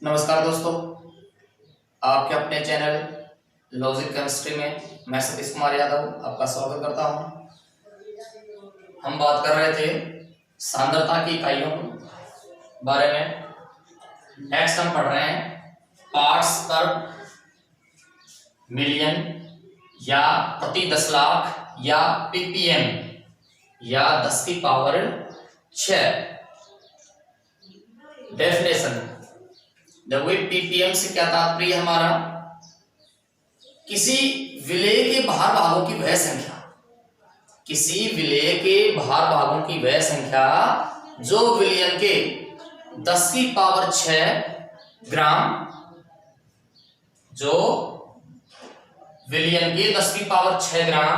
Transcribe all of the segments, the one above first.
नमस्कार दोस्तों, आपके अपने चैनल लॉजिक केमिस्ट्री में मैं सतीश कुमार यादव आपका स्वागत करता हूं। हम बात कर रहे थे सांद्रता की इकाइयों के बारे में। नेक्स्ट हम पढ़ रहे हैं पार्ट्स पर मिलियन या प्रति 10 लाख या पीपीएम या 10 की पावर 6। डेफिनेशन, देखो पीपीएम से क्या तात्पर्य हमारा, किसी विलेय के भार भागों की वह संख्या, किसी विलेय के भार भागों की वह संख्या जो विलयन के 10 की पावर 6 ग्राम, जो विलयन के 10 की पावर 6 ग्राम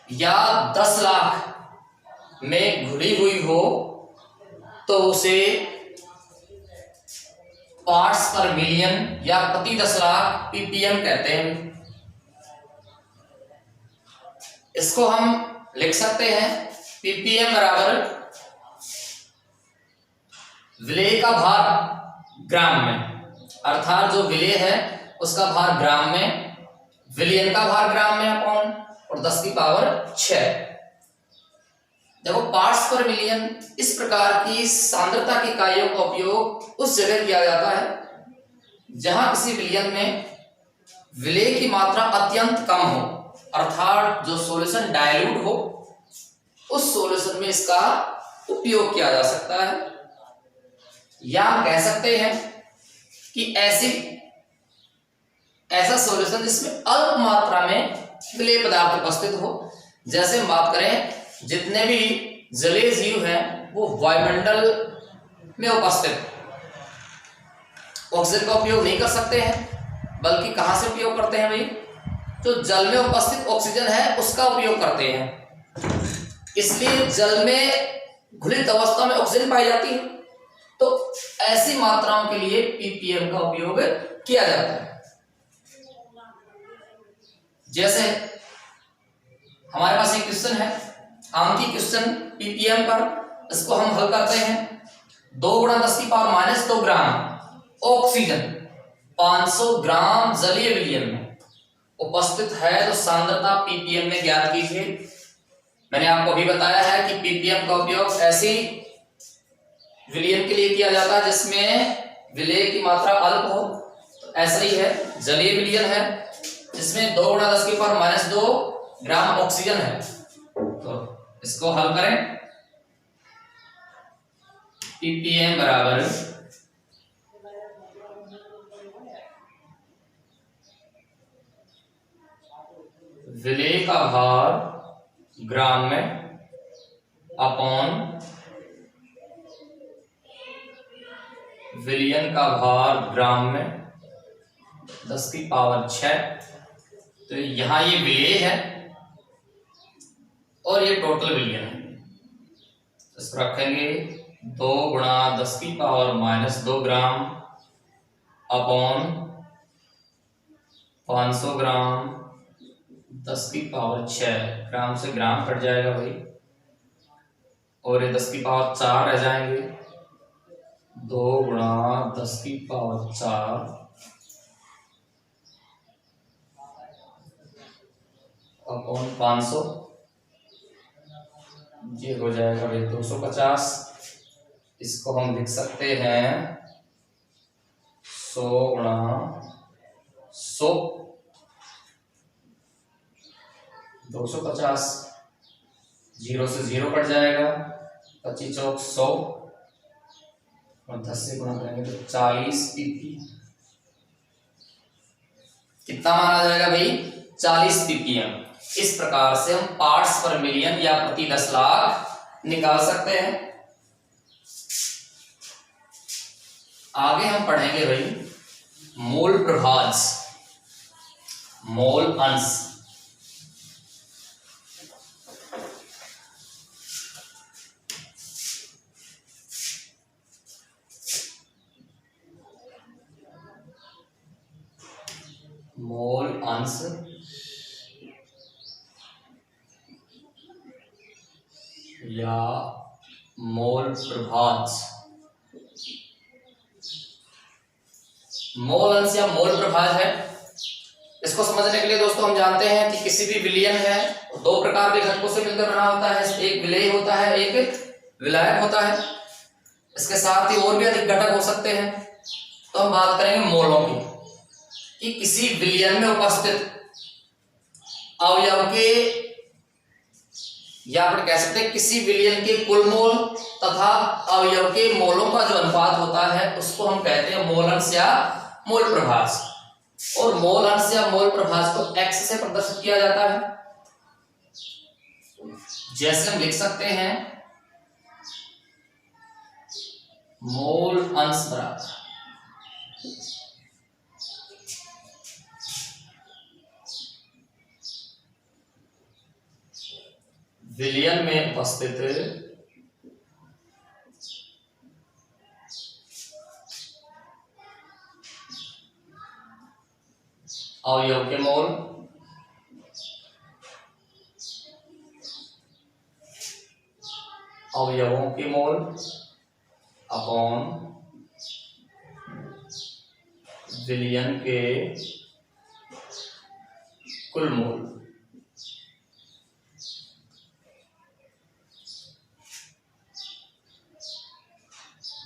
या 10 लाख में घुली हुई हो तो उसे पार्ट्स पर मिलियन या प्रति 10 लाख पीपीएम कहते हैं। इसको हम लिख सकते हैं पीपीएम बराबर विलेय का भार ग्राम में, अर्थात जो विलेय है उसका भार ग्राम में, विलयन का भार ग्राम में अपॉन और 10 की पावर 6। देखो पार्ट्स पर मिलियन इस प्रकार की सांद्रता की इकाइयों का उपयोग उस जगह किया जाता है जहां किसी विलयन में विलेय की मात्रा अत्यंत कम हो, अर्थात जो सॉल्यूशन डाइल्यूट हो उस सॉल्यूशन में इसका उपयोग किया जा सकता है। या कह सकते हैं कि ऐसा सॉल्यूशन जिसमें अल्प मात्रा में विलेय पदार्थ उपस्थित हो। जैसे हम बात करें जितने भी जलीय जीव हैं वो वायुमंडल में उपस्थित ऑक्सीजन का उपयोग नहीं कर सकते हैं, बल्कि कहां से उपयोग करते हैं भाई, जो जल में उपस्थित ऑक्सीजन है उसका उपयोग करते हैं। इसलिए जल में घुलित अवस्था में ऑक्सीजन पाई जाती है, तो ऐसी मात्राओं के लिए पीपीएम का उपयोग किया जाता है। जैसे हमारे पास एक क्वेश्चन है, आंकी क्वेश्चन पीपीएम पर, इसको हम हल करते हैं। 2 गुणा 10 की पावर -2 ग्राम ऑक्सीजन 500 ग्राम जलीय विलयन में उपस्थित है तो सांद्रता पीपीएम में ज्ञात कीजिए। मैंने आपको अभी बताया है कि पीपीएम का उपयोग ऐसी विलयन के लिए किया जाता है जिसमें विलेय की मात्रा अल्प हो। तो ऐसा ही है, जलीय विलयन है जिसमें 2 गुणा 10 की पावर -2 ग्राम ऑक्सीजन है। तो इसको हल करें, पीपीएम बराबर विलेय का भार ग्राम में अपॉन विलयन का भार ग्राम में 10 की पावर 6। तो यहां ये विलेय है और ये टोटल विलयन है। इसको रखेंगे 2 गुणा 10 की पावर -2 ग्राम अपॉन 500 ग्राम 10 की पावर 6। ग्राम से ग्राम कट जाएगा भाई, और ये 10 की पावर 4 रह जाएंगे। 2 गुणा 10 की पावर 4 अपॉन 500, ये हो जाएगा भाई 250। इसको हम लिख सकते हैं 100 गुणा 100 250, 0 से 0 कट जाएगा, 25 चौक 100 और 10 से गुणा करेंगे तो 40 पीपी। कितना माना जाएगा भाई? 40 पीपीएम। इस प्रकार से हम पार्ट्स पर मिलियन या प्रति 10 लाख निकाल सकते हैं। आगे हम पढ़ेंगे भाई मोल प्रभाज, मोल अंश। मोल अंश या मोल प्रभाज मोल अंश या मोल प्रभाज है। इसको समझने के लिए दोस्तों हम जानते हैं कि किसी भी विलयन है दो प्रकार के घटकों से मिलकर बना होता है, एक विलेय होता है, एक विलायक होता है। इसके साथ ही और भी अधिक घटक हो सकते हैं। तो हम बात करेंगे मोलों की, कि किसी विलयन में उपस्थित अवयव के, या फिर कह सकते हैं किसी विलयन के कुल मोल तथा अवयव के मोलों का जो अनुपात होता है उसको हम कहते हैं मोल अंश या मोल प्रभाज। और मोल अंश या मोल प्रभाज को x से प्रदर्शित किया जाता है। जैसे हम लिख सकते हैं मोल अंश बराबर विलयन में उपस्थित अवयव के मोल अवयवों के मोल अपॉन विलयन के कुल मोल।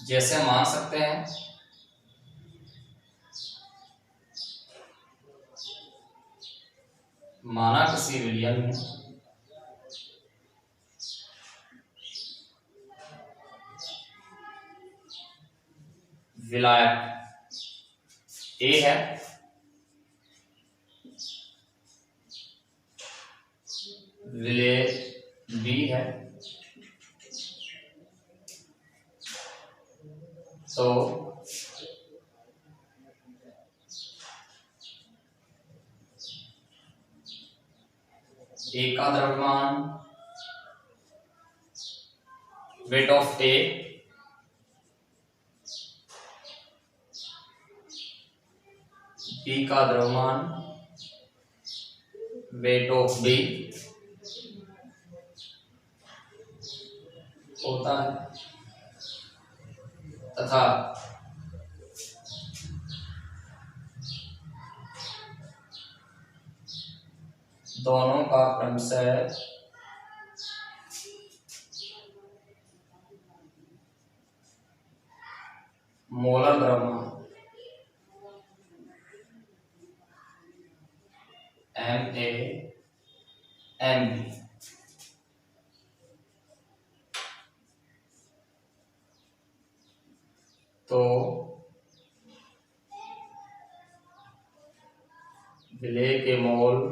जैसे मान सकते हैं माना किसी विलयन में विलायक A है, विलेय B है, तो A का द्रव्यमान वेट ऑफ A B का द्रव्यमान वेट ऑफ B होता है, तथा दोनों का क्रमशः मोलर द्रव्यमान MA MB तो विलेय के मोल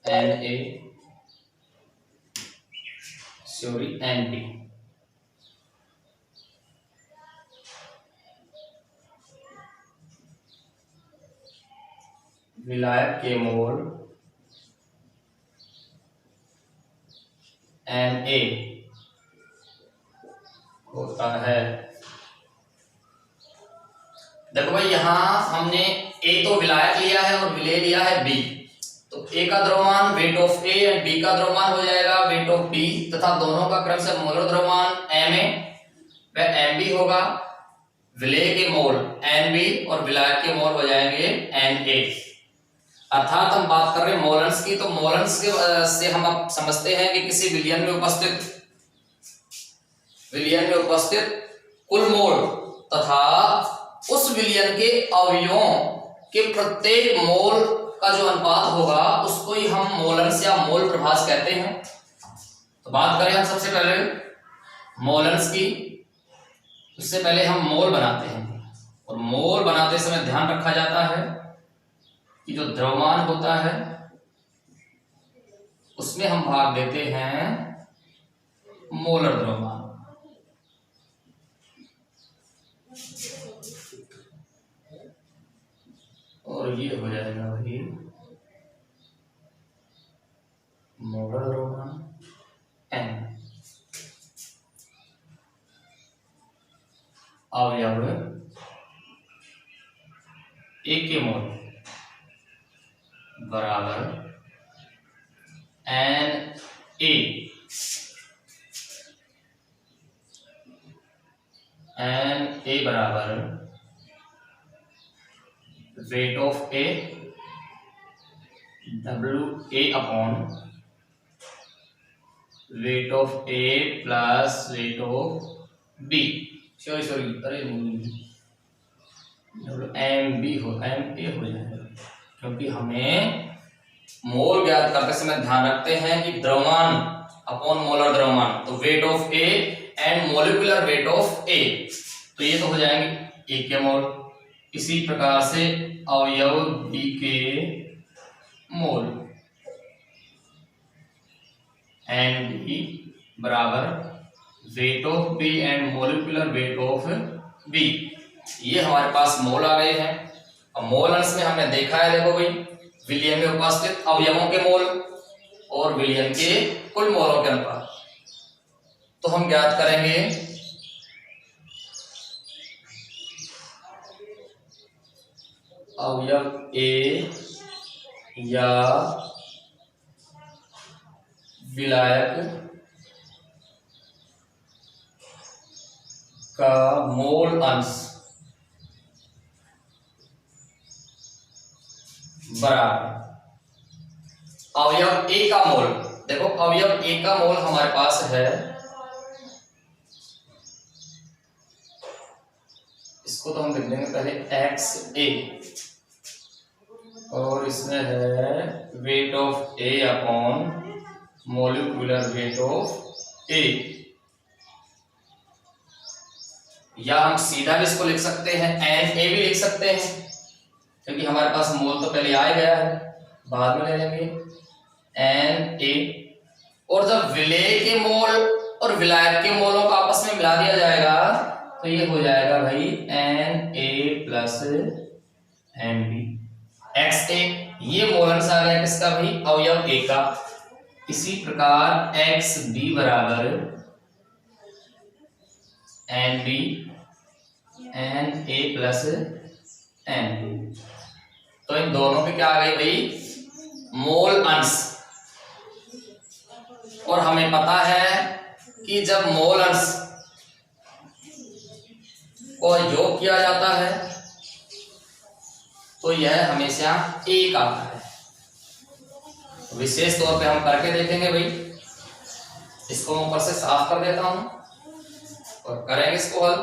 NB विलायक के मोल NA होता है। देखो भाई यहां हमने A तो विलायक लिया है और विलेय लिया है B, तो A का द्रव्यमान वेट ऑफ A और B का द्रव्यमान हो जाएगा वेट ऑफ B, तथा दोनों का क्रमशः मोलर द्रव्यमान MA व MB होगा। विलेय के मोल NB और विलायक के मोल हो जाएंगे NA। अर्थात हम बात कर रहे हैं मोलन्स की, तो मोलन्स से हम अब समझते हैं कि किसी विलयन में उपस्थित कुल मोल तथा उस विलयन के अवयवों के प्रत्येक मोल का जो अनुपात होगा उसको ही हम मोलन्स या मोल प्रभाज कहते हैं। तो बात करें हम सबसे पहले मोलन्स की, उससे पहले हम मोल बनाते हैं, और मोल बनाते समय ध्यान रखा जाता है कि जो द्रव्यमान होता है उसमें हम भाग देते हैं मोलर द्रव्यमान। और ये हो जाएगा भाई मोलर द्रव्यमान N अवयव A के मोल बराबर NA बराबर weight of A WA upon weight of A plus weight of B, sorry अरे MB हो MA हो जाएगा, क्योंकि हमें मोल ज्ञात करते समय ध्यान रखते हैं कि द्रव्यमान अपॉन मोलर द्रव्यमान, तो weight of A and molecular weight of A, तो ये तो हो जाएंगे ए के मोल। इसी प्रकार से अवयव बी के मोल एंड बी बराबर weight of B and molecular weight of B. ये हमारे पास मोल आ गए हैं। अब मोल अंश में हमने देखा है, देखो भाई, विलयन में उपस्थित अवयवों के मोल और विलयन के कुल मोलों के अनुपात। तो हम ज्ञात करेंगे अवयव ए या विलायक का मोल अंश बराबर अवयव ए का मोल। देखो अवयव ए का मोल हमारे पास है, इसको तो हम लिख देंगे पहले XA, और इसमें है weight of A upon molecular weight of A, या हम सीधा भी इसको लिख सकते हैं NA भी लिख सकते हैं, क्योंकि हमारे पास मोल तो पहले आ गया है, बाद में ले लेंगे NA। और जब विलेय के मोल और विलायक के मोलों को आपस में मिला दिया जाएगा तो ये हो जाएगा भाई NA प्लस NB। XA ये मोल अंश आ गया किसका भाई, अवयव ए का। इसी प्रकार XB बराबर NB NA प्लस NB। तो इन दोनों के क्या आ गए भाई, मोल अंश। और हमें पता है कि जब मोल अंश को योग किया जाता है तो यह हमेशा एक आता है। विशेष तौर पे हम करके देखेंगे भाई, इसको मैं ऊपर से साफ कर देता हूं और करेंगे इसको हल।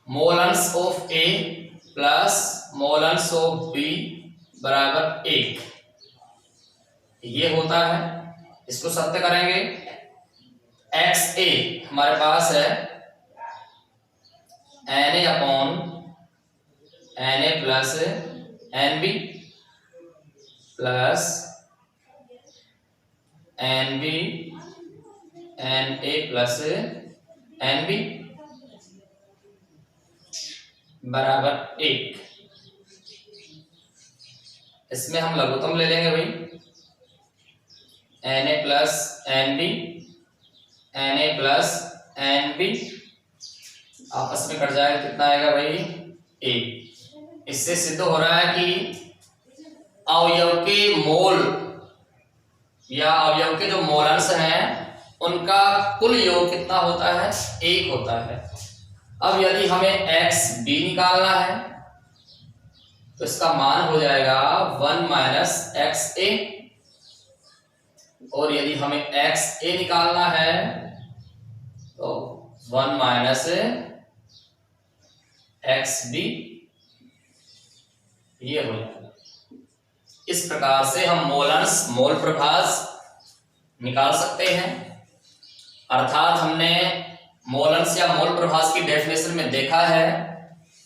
मोल अंश ऑफ ए प्लस मोल अंश ऑफ बी बराबर 1, ये होता है। इसको सत्य करेंगे। XA हमारे पास है Na upon Na plus NB plus NB Na plus NB बराबर 1। इसमें हम लघुत्तम ले लेंगे भाई, Na plus NB Na plus NB आपस में कट जाएगा, कितना आएगा भाई 1। इससे सिद्ध हो रहा है कि अवयव के मोल या अवयव के जो मोल अंश हैं उनका कुल योग कितना होता है, 1 होता है। अब यदि हमें XB निकालना है तो इसका मान हो जाएगा 1 माइनस XA, और यदि हमें XA निकालना है तो 1 माइनस XB, ये हो जाएगा। इस प्रकार से हम मोल अंश मोल प्रभाज निकाल सकते हैं। अर्थात हमने मोल अंश या मोल प्रभाज की डेफिनेशन में देखा है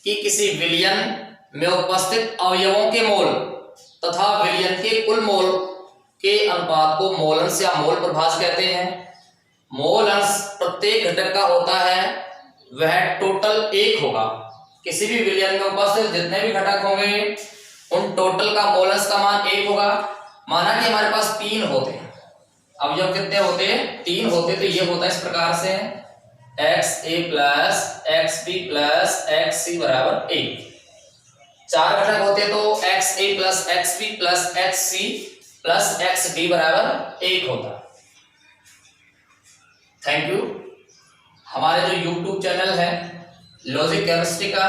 कि किसी विलयन में उपस्थित अवयवों के मोल तथा विलयन के कुल मोल के अनुपात को मोल अंश या मोल प्रभाज कहते हैं। मोल अंश प्रत्येक घटक का होता है, वह टोटल 1 होगा। किसी भी विलयन में उपस्थित जितने भी घटक होंगे उन टोटल का मोल अंश का मान 1 होगा। माना कि हमारे पास 3 होते हैं, अवयव कितने होते हैं, 3 होते, तो ये होता है इस प्रकार से XA plus XB plus XC बराबर 1। 4 घटक होते तो XA plus XB plus XC plus XD बराबर 1 होता। Thank you. हमारे जो यूट्यूब चैनल है लॉजिक केमिस्ट्री का,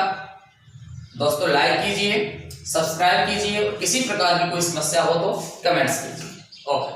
दोस्तों लाइक कीजिए, सब्सक्राइब कीजिए, किसी प्रकार की कोई समस्या हो तो कमेंट्स कीजिए। ओके।